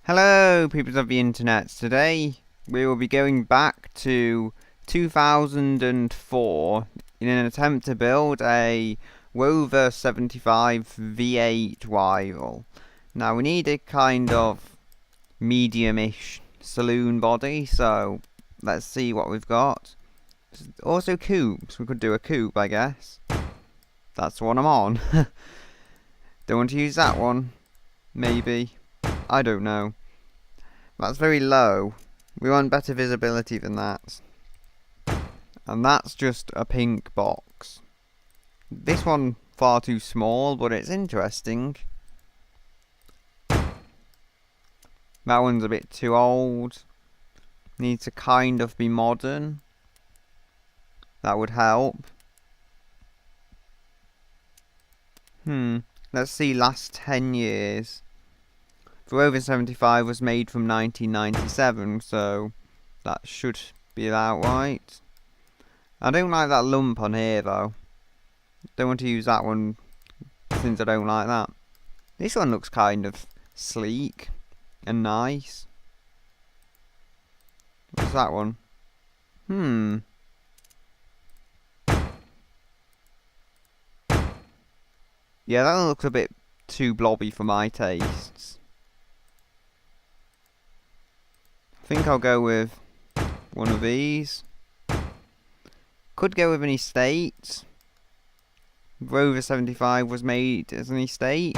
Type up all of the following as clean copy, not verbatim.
Hello, peoples of the internet. Today we will be going back to 2004 in an attempt to build a Rover 75 V8 rival. Now we need a kind of medium-ish saloon body, so let's see what we've got. Also coupes, we could do a coupe, I guess. That's the one I'm on. Don't want to use that one. Maybe. I don't know. That's very low. We want better visibility than that. And that's just a pink box. This one far too small, but it's interesting. That one's a bit too old. Needs to kind of be modern. That would help. Let's see, last 10 years. The Rover 75 was made from 1997, so that should be about right. I don't like that lump on here though. Don't want to use that one since I don't like that. This one looks kind of sleek and nice. What's that one? Yeah, that one looks a bit too blobby for my tastes. I think I'll go with one of these. Could go with an estate. Rover 75 was made as an estate.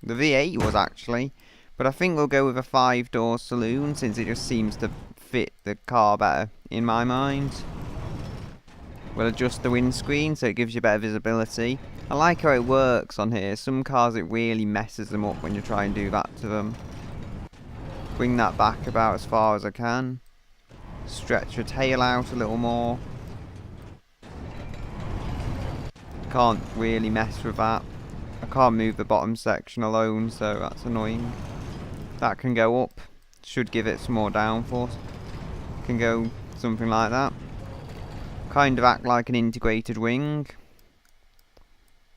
The V8 was actually. But I think we'll go with a 5-door saloon since it just seems to fit the car better in my mind. We'll adjust the windscreen so it gives you better visibility. I like how it works on here. Some cars it really messes them up when you try and do that to them. Bring that back about as far as I can. Stretch your tail out a little more. Can't really mess with that. I can't move the bottom section alone, so that's annoying. That can go up. Should give it some more downforce. Can go something like that. Kind of act like an integrated wing.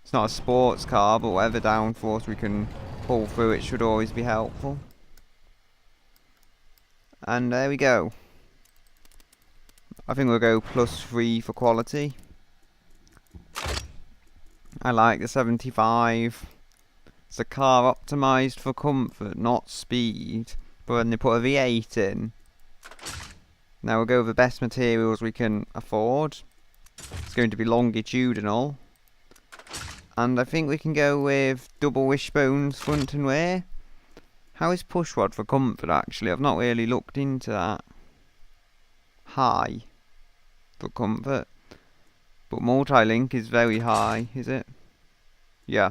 It's not a sports car, but whatever downforce we can pull through it should always be helpful. And there we go. I think we'll go +3 for quality. I like the 75. It's a car optimised for comfort, not speed. But when they put a V8 in, now we'll go with the best materials we can afford. It's going to be longitudinal. And I think we can go with double wishbones front and rear. How is pushrod for comfort actually? I've not really looked into that. High for comfort. But multi-link is very high, is it? Yeah.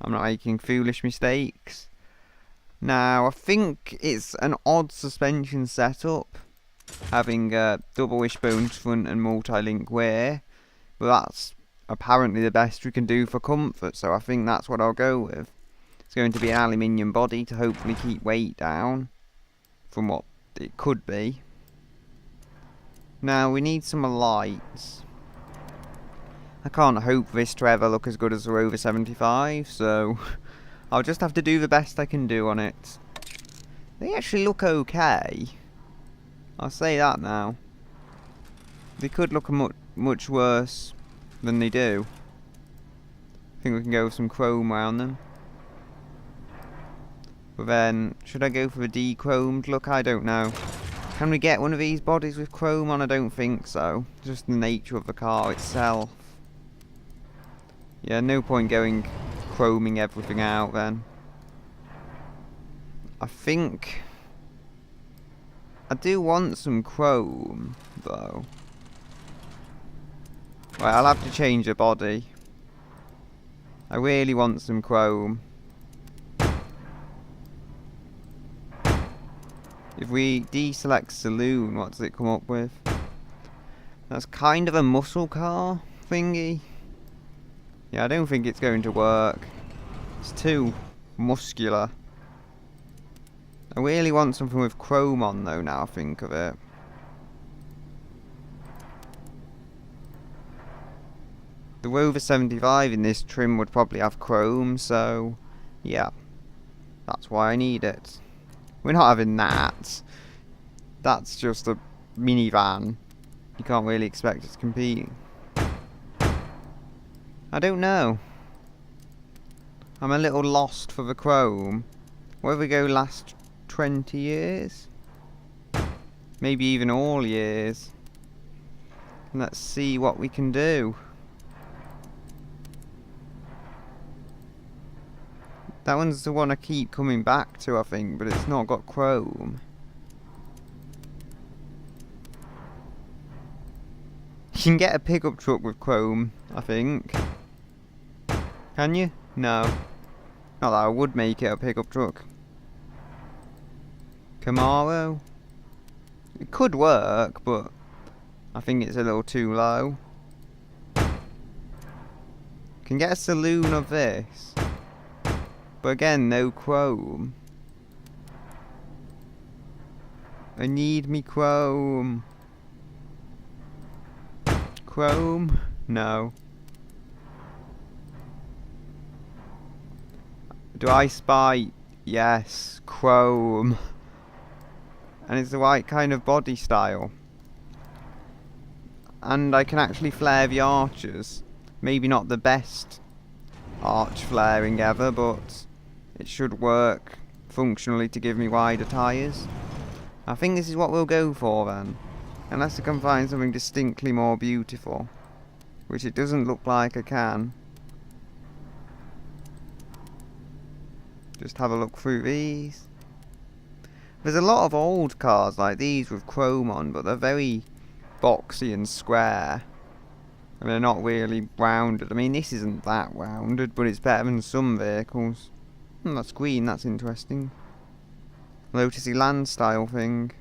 I'm not making foolish mistakes. Now, I think it's an odd suspension setup. Having double wishbones front and multi-link rear. But that's apparently the best we can do for comfort, so I think that's what I'll go with. It's going to be an aluminium body to hopefully keep weight down from what it could be. Now we need some lights. I can't hope for this to ever look as good as the Rover 75, so I'll just have to do the best I can do on it. They actually look okay. I'll say that now. They could look much worse than they do. I think we can go with some chrome around them. But then, should I go for a de-chromed look? I don't know. Can we get one of these bodies with chrome on? I don't think so. Just the nature of the car itself. Yeah, no point going chroming everything out then. I think I do want some chrome though. Right, I'll have to change the body. I really want some chrome. If we deselect saloon, what does it come up with? That's kind of a muscle car thingy. Yeah, I don't think it's going to work. It's too muscular. I really want something with chrome on though, now I think of it. The Rover 75 in this trim would probably have chrome, so yeah. That's why I need it. We're not having that. That's just a minivan. You can't really expect it to compete. I don't know. I'm a little lost for the chrome. Where we go last 20 years? Maybe even all years. Let's see what we can do. That one's the one I keep coming back to, I think, but it's not got chrome. You can get a pickup truck with chrome, I think. Can you? No. Not that I would make it a pickup truck. Camaro? It could work, but I think it's a little too low. Can get a saloon of this. But again, no chrome. I need me chrome. Chrome? No. Do I spy? Yes, chrome. And it's the right kind of body style. And I can actually flare the arches. Maybe not the best arch flaring ever, but it should work functionally to give me wider tyres. I think this is what we'll go for then. Unless I can find something distinctly more beautiful. Which it doesn't look like I can. Just have a look through these. There's a lot of old cars like these with chrome on, but they're very boxy and square. And they're not really rounded. I mean, this isn't that rounded, but it's better than some vehicles. That's green, that's interesting. Lotusy Land style thing.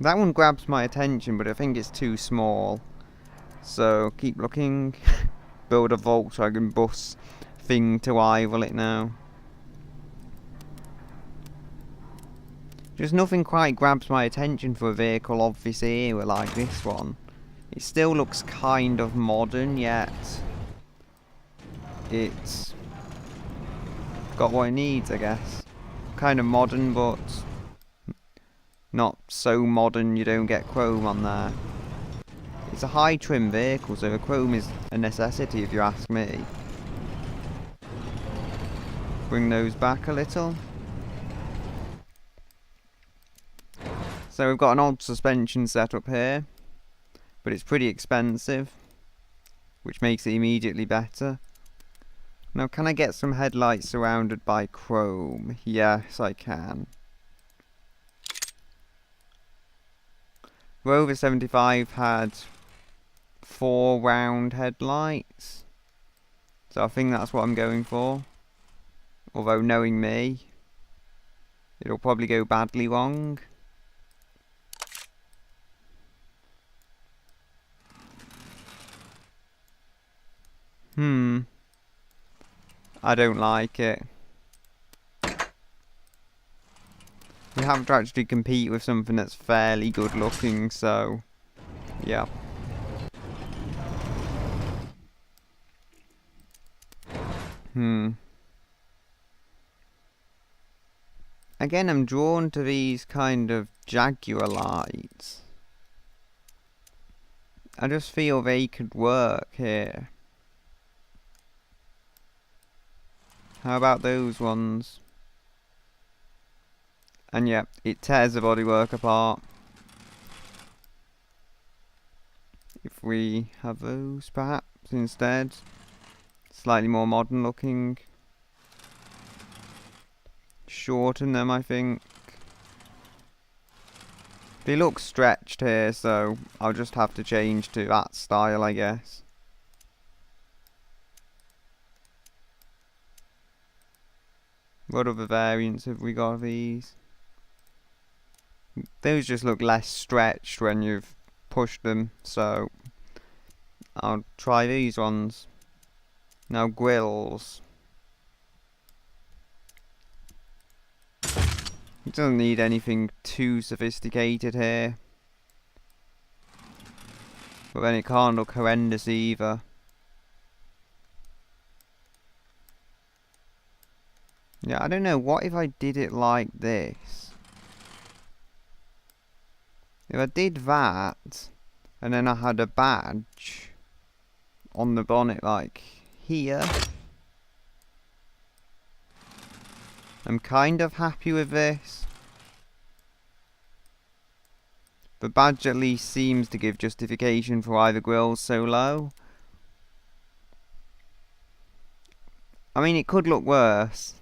That one grabs my attention, but I think it's too small. So, keep looking. Build a Volkswagen bus thing to rival it now. Just nothing quite grabs my attention for a vehicle of this era like this one. It still looks kind of modern, yet it's got what it needs, I guess. Kind of modern, but not so modern you don't get chrome on there. It's a high trim vehicle, so the chrome is a necessity if you ask me. Bring those back a little. So we've got an odd suspension setup here, but it's pretty expensive, which makes it immediately better. Now, can I get some headlights surrounded by chrome? Yes, I can. Rover 75 had 4 round headlights, so I think that's what I'm going for. Although, knowing me, it'll probably go badly wrong. I don't like it. You have to actually compete with something that's fairly good looking, so yeah. Again, I'm drawn to these kind of Jaguar lights. I just feel they could work here. How about those ones? And yeah, it tears the bodywork apart. If we have those perhaps instead. Slightly more modern looking. Shorten them, I think. They look stretched here, so I'll just have to change to that style, I guess. What other variants have we got of these? Those just look less stretched when you've pushed them, so I'll try these ones. Now grills. It doesn't need anything too sophisticated here. But then it can't look horrendous either. Yeah, I don't know. What if I did it like this? If I did that, and then I had a badge on the bonnet like here, I'm kind of happy with this. The badge at least seems to give justification for why the grill's so low. I mean, it could look worse.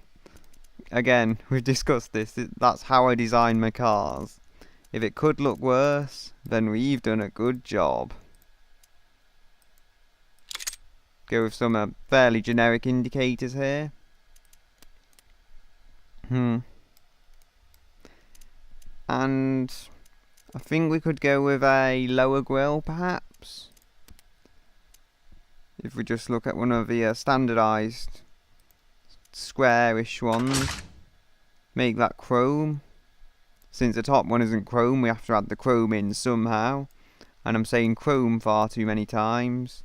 Again, we've discussed this. That's how I design my cars. If it could look worse, then we've done a good job. Go with some fairly generic indicators here. And I think we could go with a lower grille, perhaps. If we just look at one of the standardised squarish ones. Make that chrome. Since the top one isn't chrome, we have to add the chrome in somehow. And I'm saying chrome far too many times.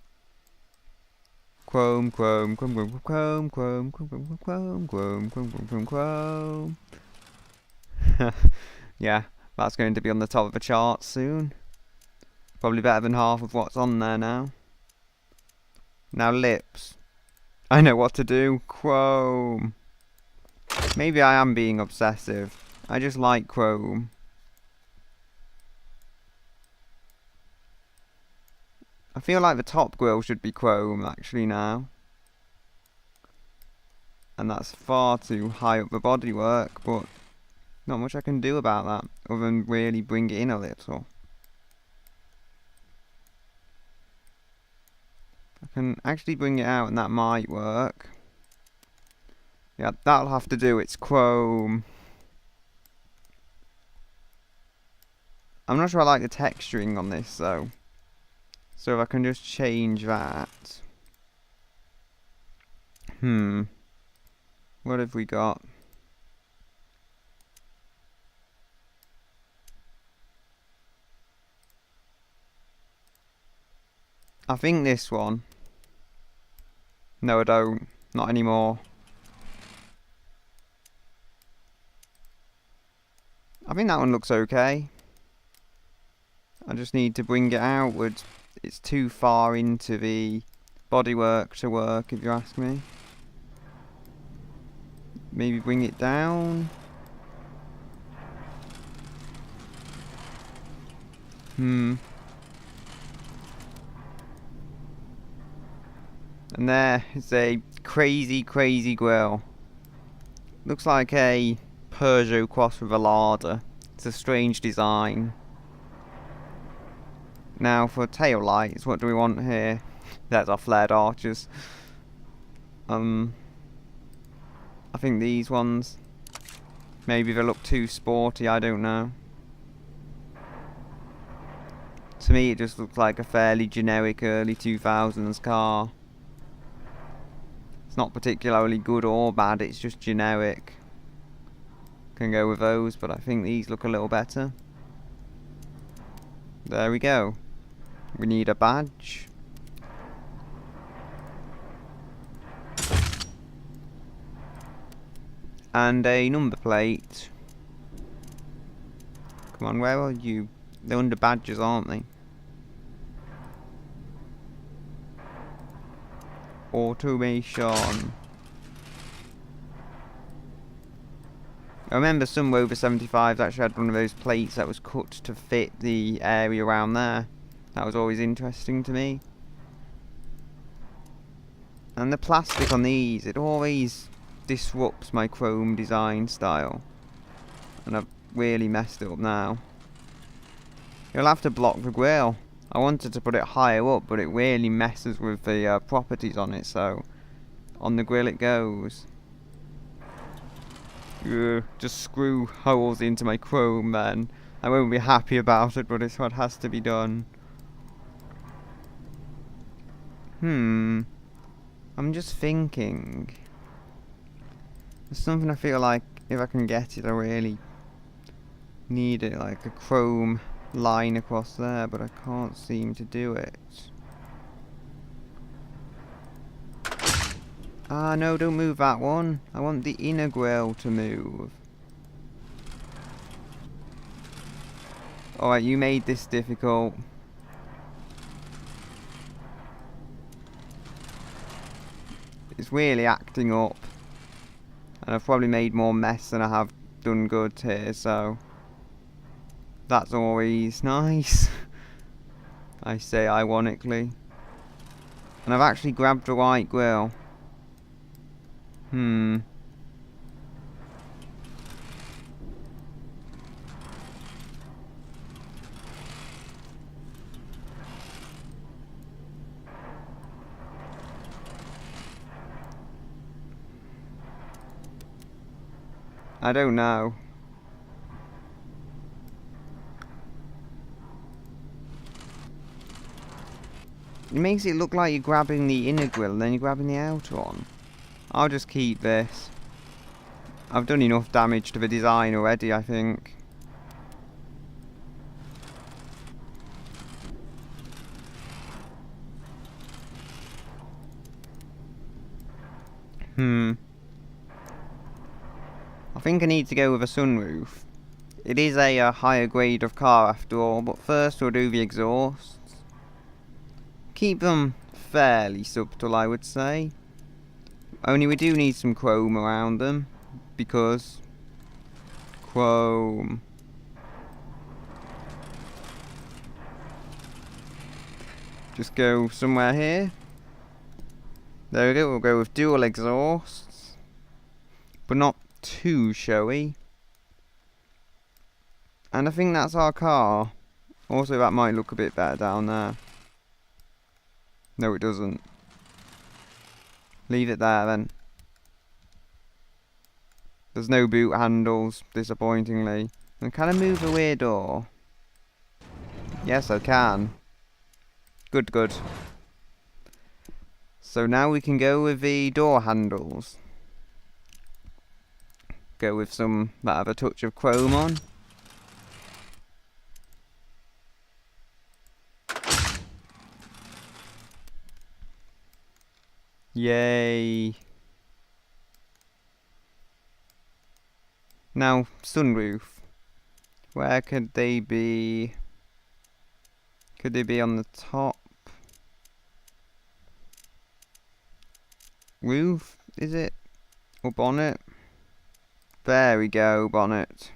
Chrome, chrome, chrome, chrome, chrome, chrome, chrome, chrome, chrome, chrome, chrome, chrome, chrome. Yeah, that's going to be on the top of the chart soon. Probably better than half of what's on there now. Now lips. I know what to do. Chrome. Maybe I am being obsessive. I just like chrome. I feel like the top grille should be chrome actually now. And that's far too high up the bodywork, but not much I can do about that, other than really bring it in a little. I can actually bring it out and that might work. Yeah, that'll have to do, it's chrome. I'm not sure I like the texturing on this though. So if I can just change that. What have we got? I think this one. No, I don't. Not anymore. I think that one looks okay. I just need to bring it outwards. It's too far into the bodywork to work, if you ask me. Maybe bring it down. And there is a crazy, crazy grille. Looks like a Peugeot crossed with a Lada. It's a strange design. Now for tail lights, what do we want here? There's our flared arches. I think these ones. Maybe they look too sporty, I don't know. To me it just looks like a fairly generic early 2000s car. It's not particularly good or bad, it's just generic. Can go with those, but I think these look a little better. There we go. We need a badge. And a number plate. Come on, where are you? They're under badges, aren't they? Automation. I remember some Rover 75s actually had one of those plates that was cut to fit the area around there. That was always interesting to me. And the plastic on these, it always disrupts my chrome design style. And I've really messed it up now. You'll have to block the grille. I wanted to put it higher up, but it really messes with the properties on it, so on the grille it goes. Just screw holes into my chrome then. I won't be happy about it, but it's what has to be done. I'm just thinking. There's something I feel like if I can get it, I really need it, like a chrome line across there, but I can't seem to do it. Ah, no, don't move that one. I want the inner grille to move. Alright, you made this difficult. It's really acting up. And I've probably made more mess than I have done good here, so... That's always nice. I say ironically. And I've actually grabbed the right grille. I don't know. It makes it look like you're grabbing the inner grille and then you're grabbing the outer one. I'll just keep this. I've done enough damage to the design already, I think. I think I need to go with a sunroof. It is a higher grade of car after all, but first we'll do the exhausts. Keep them fairly subtle, I would say. Only we do need some chrome around them, because chrome. Just go somewhere here. There we go, we'll go with dual exhausts, but not too showy. And I think that's our car. Also, that might look a bit better down there. No, it doesn't. Leave it there then. There's no boot handles, disappointingly. And can I move the rear door? Yes, I can. Good, good. So now we can go with the door handles. Go with some that have a touch of chrome on. Yay. Now, sunroof. Where could they be? Could they be on the top? Roof, is it? Or bonnet? There we go, bonnet.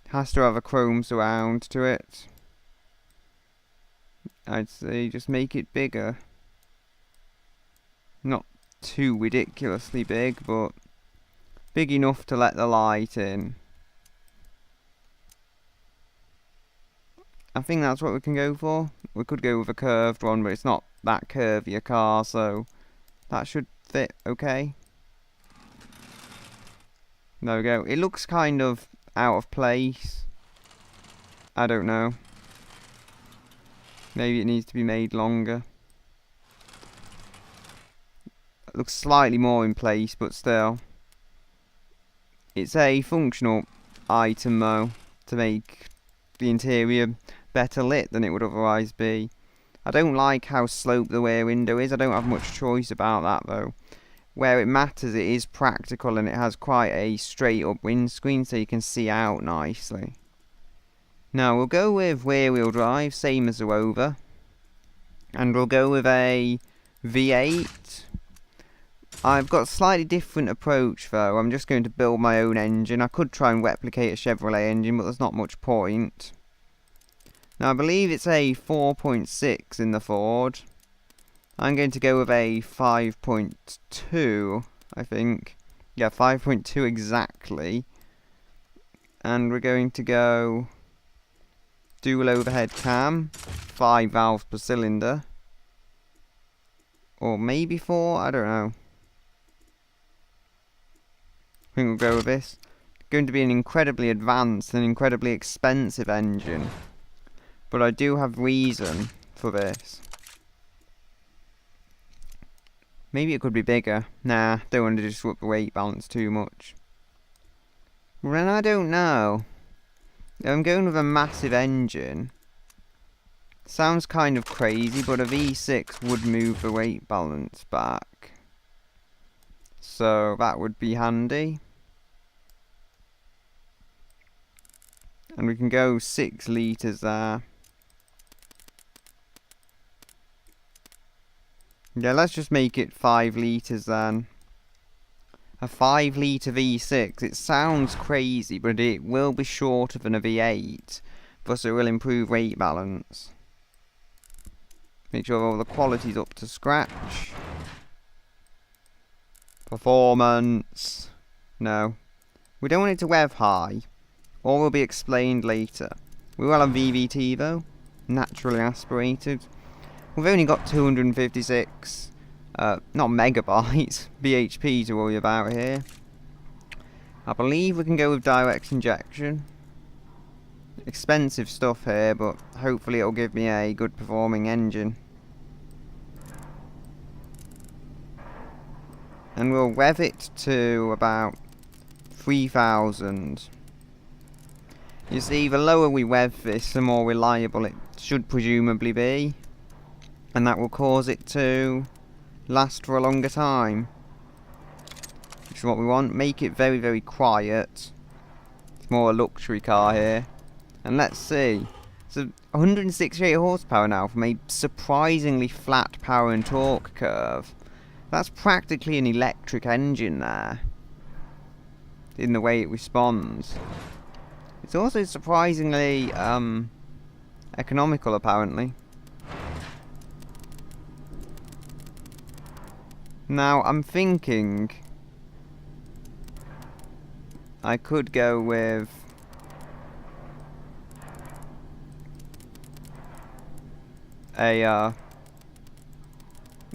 Has to have a chrome surround to it. I'd say just make it bigger. Not too ridiculously big, but big enough to let the light in. I think that's what we can go for. We could go with a curved one, but it's not that curvy a car, so that should fit okay. There we go. It looks kind of out of place. I don't know. Maybe it needs to be made longer. It looks slightly more in place, but still. It's a functional item though, to make the interior better lit than it would otherwise be. I don't like how sloped the rear window is. I don't have much choice about that though. Where it matters, it is practical and it has quite a straight up windscreen so you can see out nicely. Now we'll go with rear wheel drive, same as the Rover. And we'll go with a V8. I've got a slightly different approach though. I'm just going to build my own engine. I could try and replicate a Chevrolet engine, but there's not much point. Now I believe it's a 4.6 in the Ford. I'm going to go with a 5.2, I think. Yeah, 5.2 exactly. And we're going to go dual overhead cam, 5 valves per cylinder. Or maybe 4, I don't know. I think we'll go with this. Going to be an incredibly advanced and incredibly expensive engine. But I do have reason for this. Maybe it could be bigger. Nah, don't want to disrupt the weight balance too much. Well, then I don't know. I'm going with a massive engine. Sounds kind of crazy, but a V6 would move the weight balance back. So that would be handy. And we can go 6 litres there. Yeah, let's just make it 5 litres then. A 5 litre V6, it sounds crazy, but it will be shorter than a V8, thus it will improve weight balance. Make sure all the quality's up to scratch. Performance. No. We don't want it to rev high. All will be explained later. We will have VVT though. Naturally aspirated. We've only got 256, not megabytes, bhp to worry about here. I believe we can go with direct injection. Expensive stuff here, but hopefully it'll give me a good performing engine. And we'll rev it to about 3000. You see, the lower we rev this, the more reliable it should presumably be. And that will cause it to last for a longer time. Which is what we want. Make it very, very quiet. It's more a luxury car here. And let's see. So 168 horsepower now from a surprisingly flat power and torque curve. That's practically an electric engine there. In the way it responds. It's also surprisingly economical apparently. Now, I'm thinking I could go with a, oh,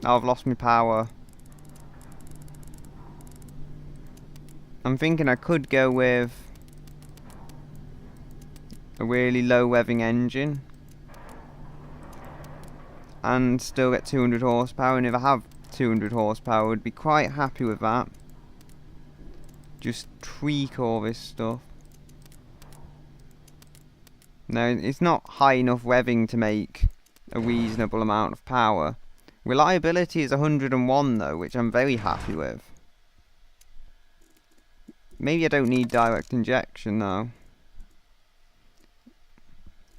I've lost my power. I'm thinking I could go with a really low revving engine and still get 200 horsepower, and if I have 200 horsepower, would be quite happy with that. Just tweak all this stuff. No, it's not high enough revving to make a reasonable amount of power. Reliability is 101 though, which I'm very happy with. Maybe I don't need direct injection though.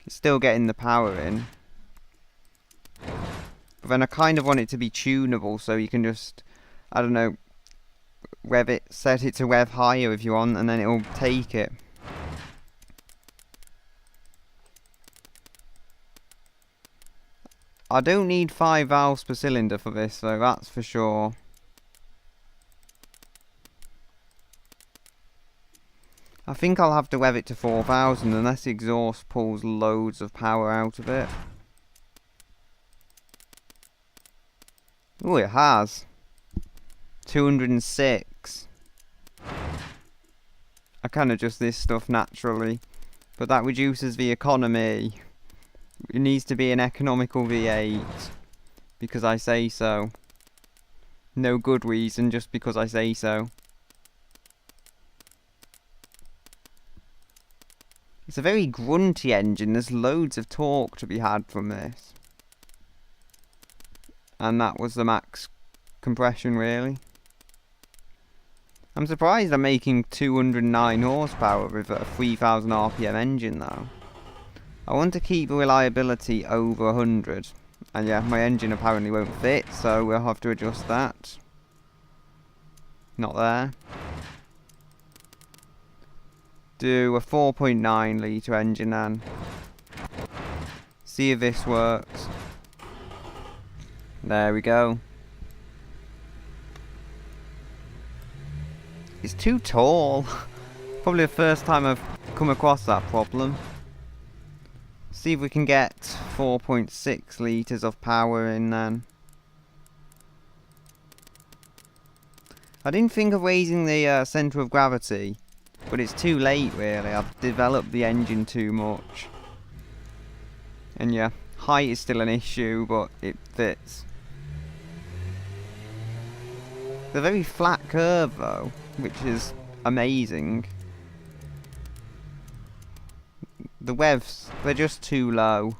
It's still getting the power in. But then I kind of want it to be tunable, so you can just, I don't know, rev it, set it to rev higher if you want, and then it'll take it. I don't need 5 valves per cylinder for this though, that's for sure. I think I'll have to rev it to 4000 unless the exhaust pulls loads of power out of it. Oh, it has. 206. I can adjust this stuff naturally, but that reduces the economy. It needs to be an economical V8 because I say so. No good reason, just because I say so. It's a very grunty engine. There's loads of torque to be had from this. And that was the max compression, really. I'm surprised I'm making 209 horsepower with a 3000 RPM engine though. I want to keep reliability over 100. And yeah, my engine apparently won't fit, so we'll have to adjust that. Not there. Do a 4.9 litre engine then. See if this works. There we go. It's too tall. Probably the first time I've come across that problem. See if we can get 4.6 litres of power in then. I didn't think of raising the centre of gravity, but it's too late really. I've developed the engine too much. And yeah, height is still an issue, but it fits. It's a very flat curve though, which is amazing. The revs, they're just too low.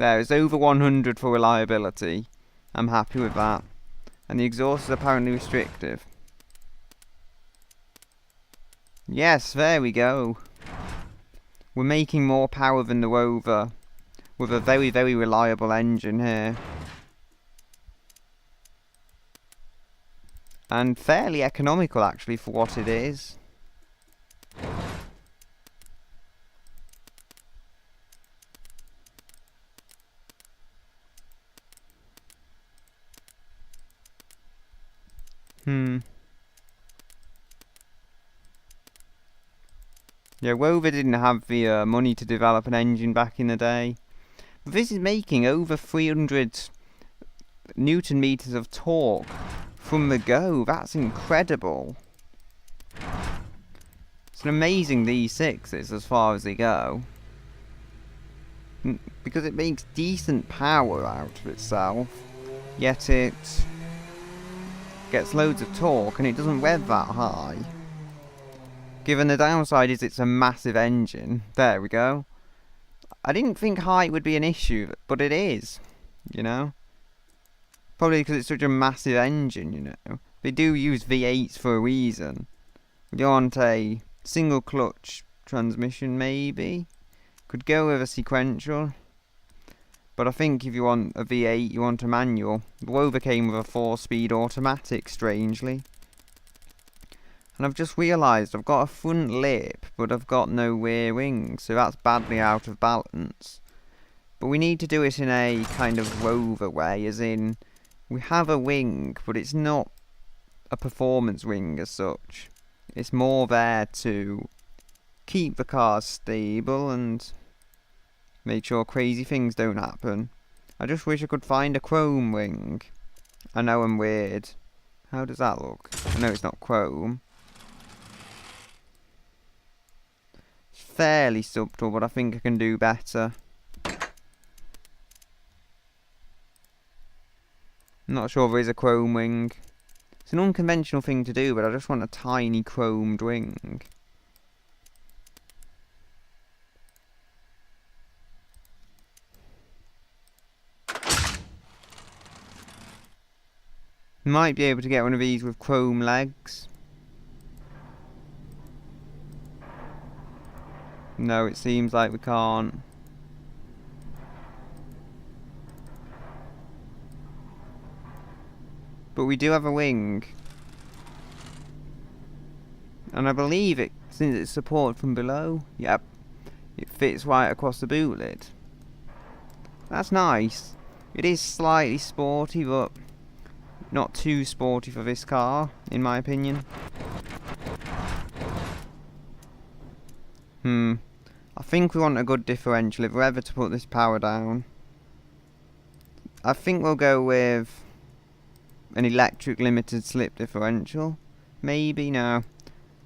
There, it's over 100 for reliability. I'm happy with that. And the exhaust is apparently restrictive. Yes, there we go. We're making more power than the Rover, with a very, very reliable engine here. And fairly economical, actually, for what it is. Yeah, Rover didn't have the money to develop an engine back in the day. But this is making over 300 Newton meters of torque from the go. That's incredible. It's an amazing V6 as far as they go. Because it makes decent power out of itself, yet it gets loads of torque and it doesn't rev that high. Given the downside is it's a massive engine. There we go. I didn't think height would be an issue, but it is, you know. Probably because it's such a massive engine, you know. They do use V8s for a reason. You want a single clutch transmission, maybe? Could go with a sequential. But I think if you want a V8, you want a manual. The Rover came with a 4-speed automatic, strangely. And I've just realised I've got a front lip, but I've got no rear wing, so that's badly out of balance. But we need to do it in a kind of Rover way, as in, we have a wing, but it's not a performance wing as such. It's more there to keep the car stable and make sure crazy things don't happen. I just wish I could find a chrome wing. I know I'm weird. How does that look? I know it's not chrome. It's fairly subtle, but I think I can do better. I'm not sure there is a chrome wing. It's an unconventional thing to do, but I just want a tiny chromed wing. Might be able to get one of these with chrome legs. No, it seems like we can't. But we do have a wing. And I believe it, since it's supported from below, yep, it fits right across the boot lid. That's nice. It is slightly sporty, but not too sporty for this car, in my opinion. I think we want a good differential if we're ever to put this power down. I think we'll go with an electric limited slip differential. Maybe, no. I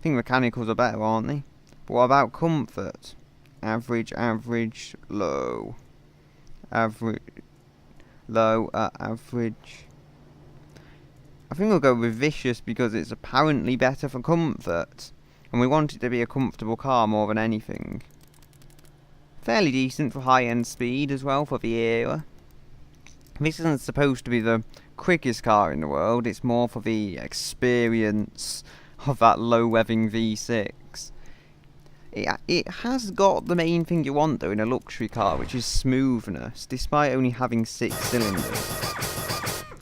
think mechanicals are better, aren't they? But what about comfort? Average, average, low. Average, low, average. I think we'll go with vicious because it's apparently better for comfort. And we want it to be a comfortable car more than anything. Fairly decent for high-end speed as well for the era. This isn't supposed to be the quickest car in the world, it's more for the experience of that low-revving V6. It has got the main thing you want though in a luxury car, which is smoothness, despite only having 6 cylinders.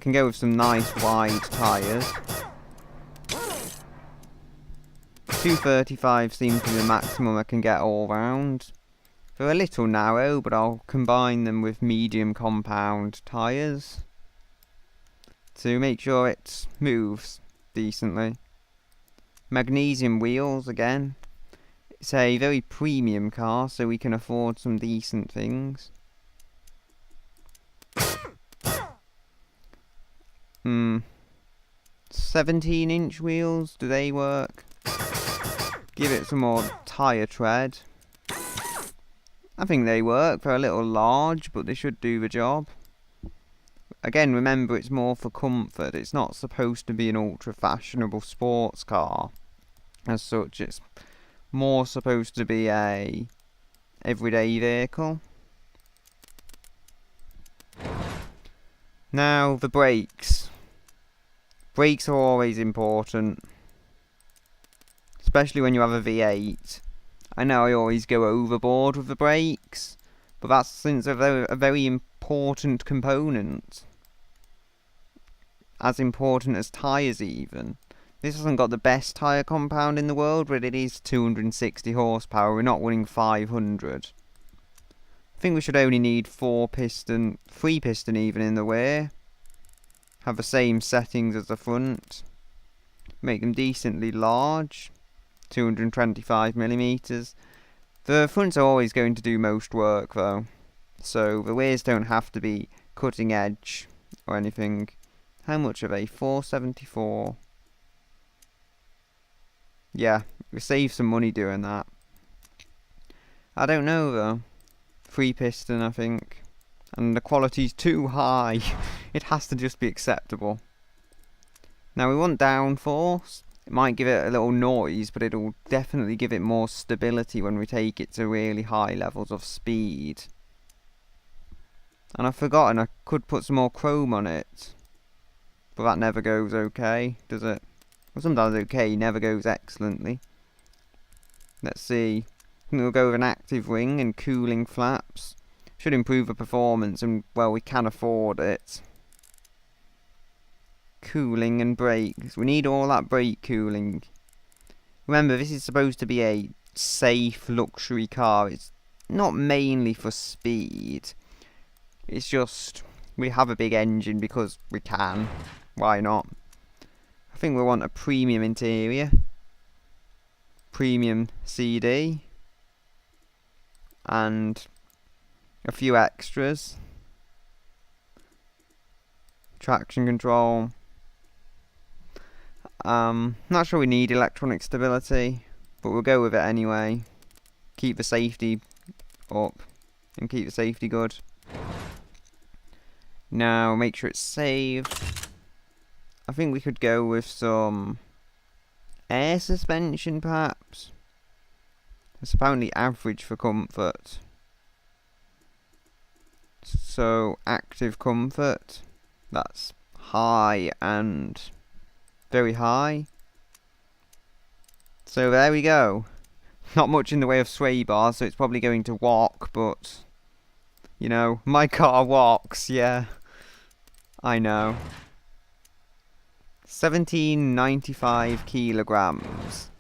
Can go with some nice wide tyres. 235 seems to be the maximum I can get all round. They're a little narrow, but I'll combine them with medium compound tyres to make sure it moves decently. Magnesium wheels again. It's a very premium car, so we can afford some decent things. 17-inch wheels, do they work? Give it some more tyre tread. I think they work. They're a little large, but they should do the job. Again, remember it's more for comfort. It's not supposed to be an ultra-fashionable sports car. As such, it's more supposed to be a everyday vehicle. Now, the brakes. Brakes are always important. Especially when you have a V8. I know I always go overboard with the brakes. But that's since a very important component. As important as tyres even. This hasn't got the best tyre compound in the world, but it is 260 horsepower. We're not running 500. I think we should only need 3 piston even in the rear. Have the same settings as the front. Make them decently large. 225mm. The fronts are always going to do most work though. So the rears don't have to be cutting edge or anything. How much are they? 474. Yeah, we save some money doing that. I don't know though. 3 piston I think. And the quality's too high. It has to just be acceptable. Now we want downforce. It might give it a little noise, but it'll definitely give it more stability when we take it to really high levels of speed. And I've forgotten I could put some more chrome on it. But that never goes okay, does it? Well, sometimes okay, never goes excellently. Let's see. I think we'll go with an active wing and cooling flaps. Should improve the performance and, well, we can afford it. Cooling and brakes. We need all that brake cooling. Remember, this is supposed to be a safe luxury car. It's not mainly for speed. It's just, we have a big engine because we can. Why not? I think we want a premium interior. Premium CD. And a few extras. Traction control. Not sure we need electronic stability, but we'll go with it anyway. Keep the safety up and keep the safety good. Now make sure it's saved. I think we could go with some air suspension perhaps. It's apparently average for comfort. So active comfort, that's high and very high. So there we go. Not much in the way of sway bars, so it's probably going to walk, but you know, my car walks, yeah. I know. 1795 kilograms.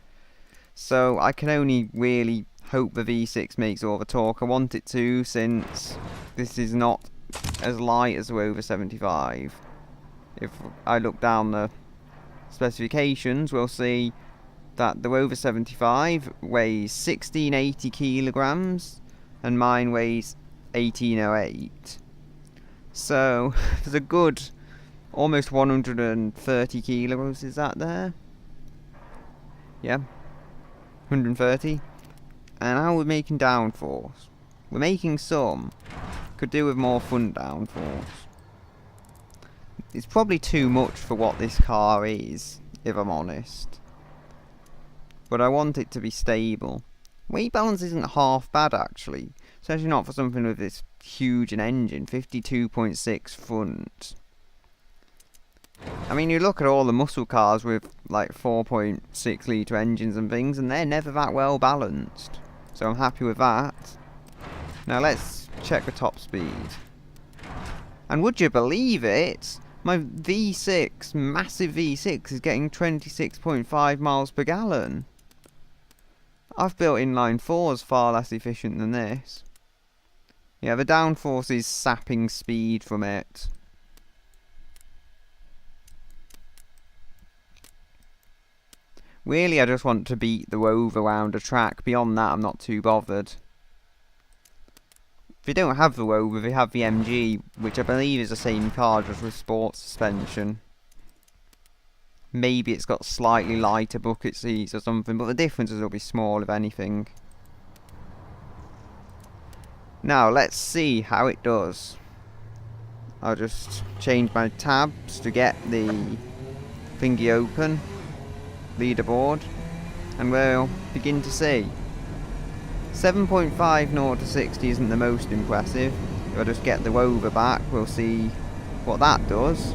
So I can only really hope the V6 makes all the torque I want it to, since this is not as light as the Rover 75. If I look down the specifications, we'll see that the Rover 75 weighs 1680 kilograms and mine weighs 1808. So there's a good almost 130 kilos, is that there? Yeah, 130. And how we're making downforce? We're making some. Could do with more front downforce. It's probably too much for what this car is, if I'm honest. But I want it to be stable. Weight balance isn't half bad actually. Especially not for something with this huge an engine. 52.6 front. I mean, you look at all the muscle cars with like 4.6 litre engines and things, and they're never that well balanced. So I'm happy with that. Now let's check the top speed. And would you believe it? My V6, massive V6, is getting 26.5 miles per gallon. I've built inline 4s far less efficient than this. Yeah, the downforce is sapping speed from it. Really, I just want to beat the Rover around a track. Beyond that, I'm not too bothered. If you don't have the Rover, they have the MG, which I believe is the same car, just with sports suspension. Maybe it's got slightly lighter bucket seats or something, but the differences will be small, if anything. Now, let's see how it does. I'll just change my tabs to get the thingy open. Leaderboard. And we'll begin to see. 7.5 0 to 60 isn't the most impressive. If I just get the Rover back, we'll see what that does,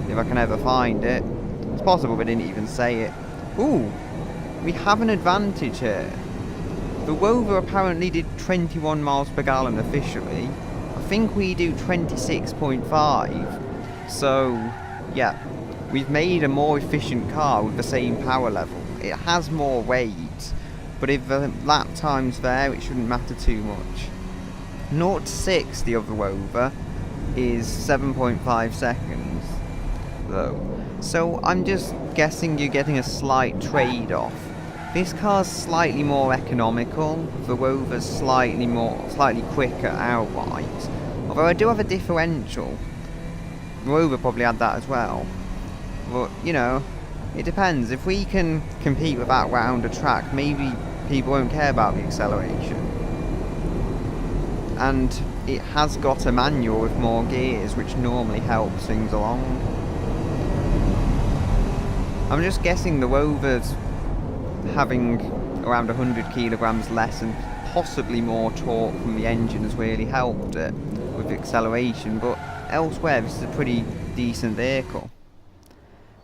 if I can ever find it. It's possible they didn't even say it. Ooh, we have an advantage here. The Rover apparently did 21 miles per gallon officially. I think we do 26.5. So, yeah, we've made a more efficient car with the same power level. It has more weight, but if the lap time's there, it shouldn't matter too much. 0 to 60 of the Rover is 7.5 seconds, though. So I'm just guessing you're getting a slight trade-off. This car's slightly more economical, the Rover's slightly quicker outright. Although I do have a differential. The Rover probably had that as well. But, you know, it depends. If we can compete with that round a track, maybe people won't care about the acceleration. And it has got a manual with more gears, which normally helps things along. I'm just guessing the Rover's having around 100 kilograms less and possibly more torque from the engine has really helped it with acceleration, but elsewhere this is a pretty decent vehicle.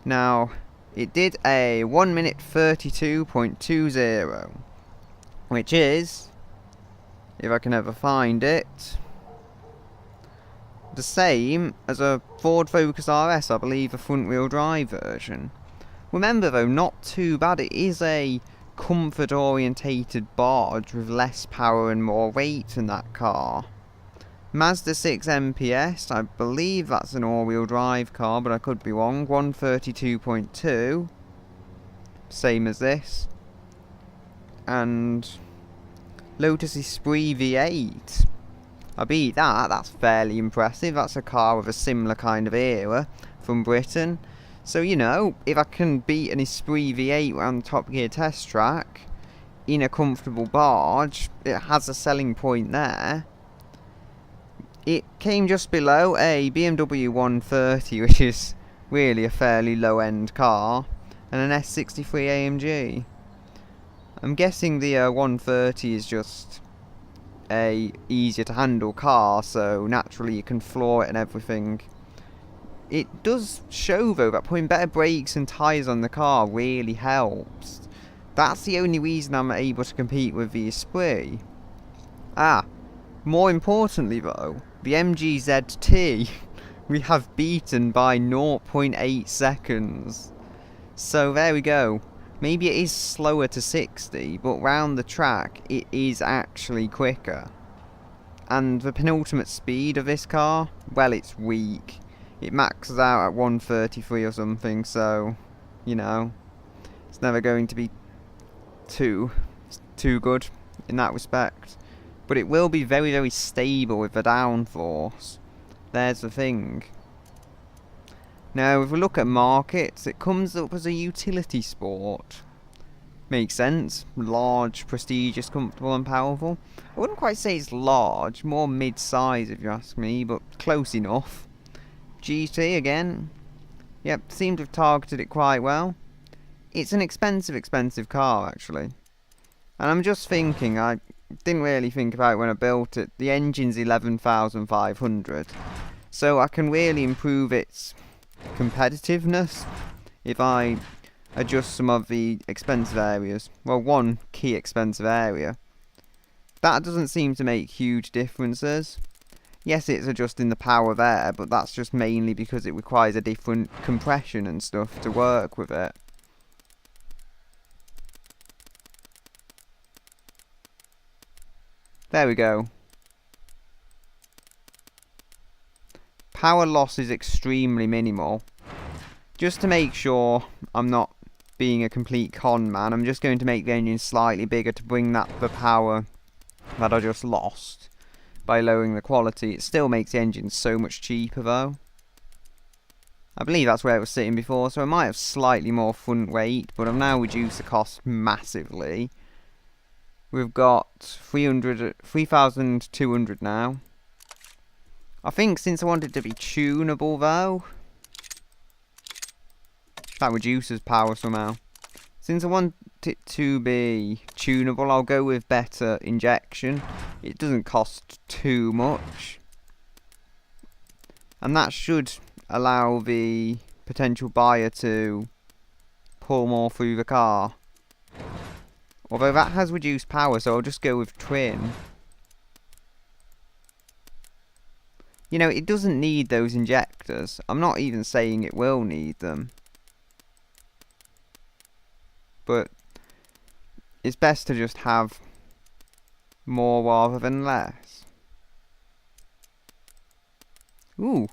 Now, it did a 1 minute 32.20, which is, if I can ever find it, the same as a Ford Focus RS, I believe, a front wheel drive version. Remember though, not too bad. It is a comfort orientated barge with less power and more weight than that car. Mazda 6 MPS, I believe that's an all-wheel drive car, but I could be wrong. 132.2, same as this. And Lotus Esprit V8. I beat that, that's fairly impressive. That's a car with a similar kind of era from Britain. So, you know, if I can beat an Esprit V8 on the Top Gear test track in a comfortable barge, it has a selling point there. It came just below a BMW 130, which is really a fairly low-end car, and an S63 AMG. I'm guessing the 130 is just a easier to handle car, so naturally you can floor it and everything. It does show though that putting better brakes and tyres on the car really helps. That's the only reason I'm able to compete with the Esprit. More importantly though, the MG ZT we have beaten by 0.8 seconds. So there we go. Maybe it is slower to 60, but round the track it is actually quicker. And the penultimate speed of this car, well, it's weak. It maxes out at 133 or something, so, you know, it's never going to be too good in that respect. But it will be very, very stable with the downforce. There's the thing. Now, if we look at markets, it comes up as a utility sport. Makes sense. Large, prestigious, comfortable and powerful. I wouldn't quite say it's large, more mid-size if you ask me, but close enough. GT again. Yep, seem to have targeted it quite well. It's an expensive car actually. And I'm just thinking, I didn't really think about it when I built it. The engine's 11,500. So I can really improve its competitiveness if I adjust some of the expensive areas. Well, one key expensive area. That doesn't seem to make huge differences. Yes, it's adjusting the power there, but that's just mainly because it requires a different compression and stuff to work with it. There we go. Power loss is extremely minimal. Just to make sure I'm not being a complete con man, I'm just going to make the engine slightly bigger to bring the power that I just lost. By lowering the quality. It still makes the engine so much cheaper though. I believe that's where it was sitting before, so I might have slightly more front weight, but I've now reduced the cost massively. We've got 3,200 now. I think since I want it to be tunable though, that reduces power somehow. Since I want it to be tunable, I'll go with better injection. It doesn't cost too much. And that should allow the potential buyer to pull more through the car. Although that has reduced power, so I'll just go with twin. You know, it doesn't need those injectors. I'm not even saying it will need them. But it's best to just have more rather than less. Ooh.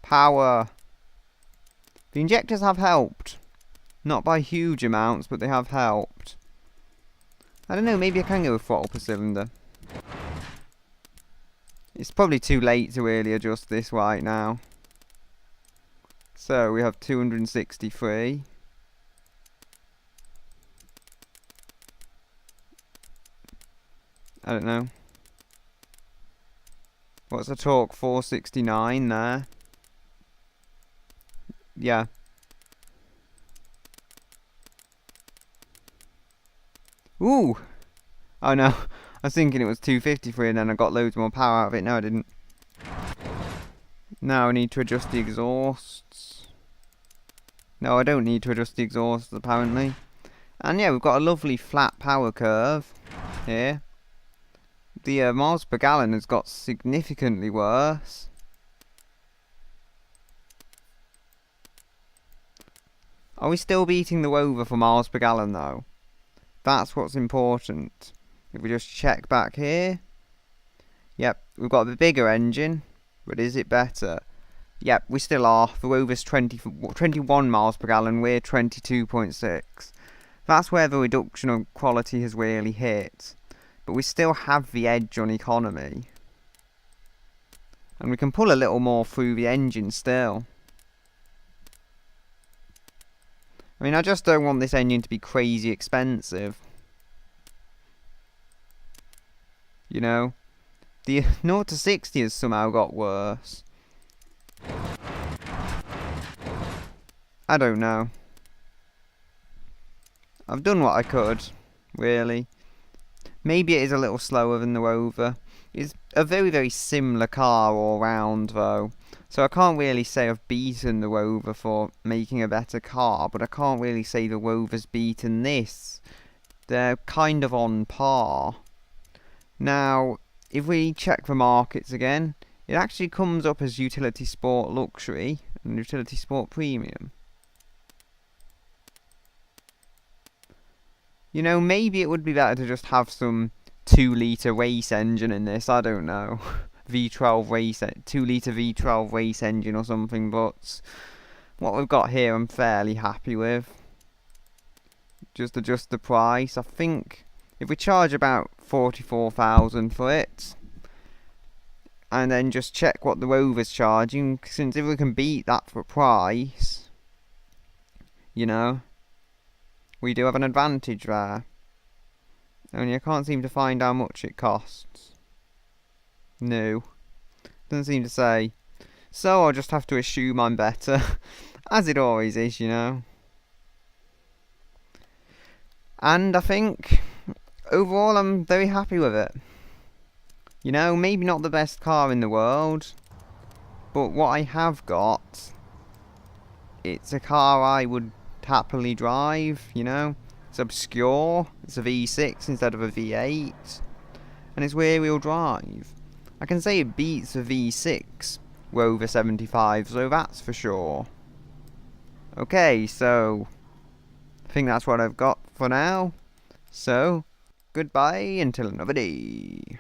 Power. The injectors have helped. Not by huge amounts, but they have helped. I don't know, maybe I can go with throttle per cylinder. It's probably too late to really adjust this right now. So we have 263. I don't know. What's the torque? 469 there. Yeah. Ooh! Oh no, I was thinking it was 253 and then I got loads more power out of it. No, I didn't. Now I need to adjust the exhausts. No, I don't need to adjust the exhausts apparently. And yeah, we've got a lovely flat power curve here. The miles per gallon has got significantly worse. Are we still beating the Rover for miles per gallon though? That's what's important. If we just check back here. Yep, we've got the bigger engine. But is it better? Yep, we still are. The Rover's 21 miles per gallon, we're 22.6. That's where the reduction of quality has really hit. But we still have the edge on economy. And we can pull a little more through the engine still. I mean, I just don't want this engine to be crazy expensive. You know? The 0 to 60 has somehow got worse. I don't know. I've done what I could, really. Maybe it is a little slower than the Rover. It's a very, very similar car all round, though. So I can't really say I've beaten the Rover for making a better car, but I can't really say the Rover's beaten this. They're kind of on par. Now, if we check the markets again, it actually comes up as Utility Sport Luxury and Utility Sport Premium. You know, maybe it would be better to just have some 2-litre race engine in this, I don't know. V12 race, 2-litre V12 race engine or something, but what we've got here I'm fairly happy with. Just adjust the price. I think if we charge about 44,000 for it, and then just check what the Rover's charging, since if we can beat that for price, you know, we do have an advantage there. Only I can't seem to find how much it costs. No. Doesn't seem to say. So I'll just have to assume I'm better. As it always is, you know. And I think, overall, I'm very happy with it. You know, maybe not the best car in the world, but what I have got, it's a car I would happily drive, you know. It's obscure, it's a V6 instead of a V8, and it's rear-wheel drive. I can say it beats the V6 Rover 75, so that's for sure. Okay, so I think that's what I've got for now. So, goodbye until another day.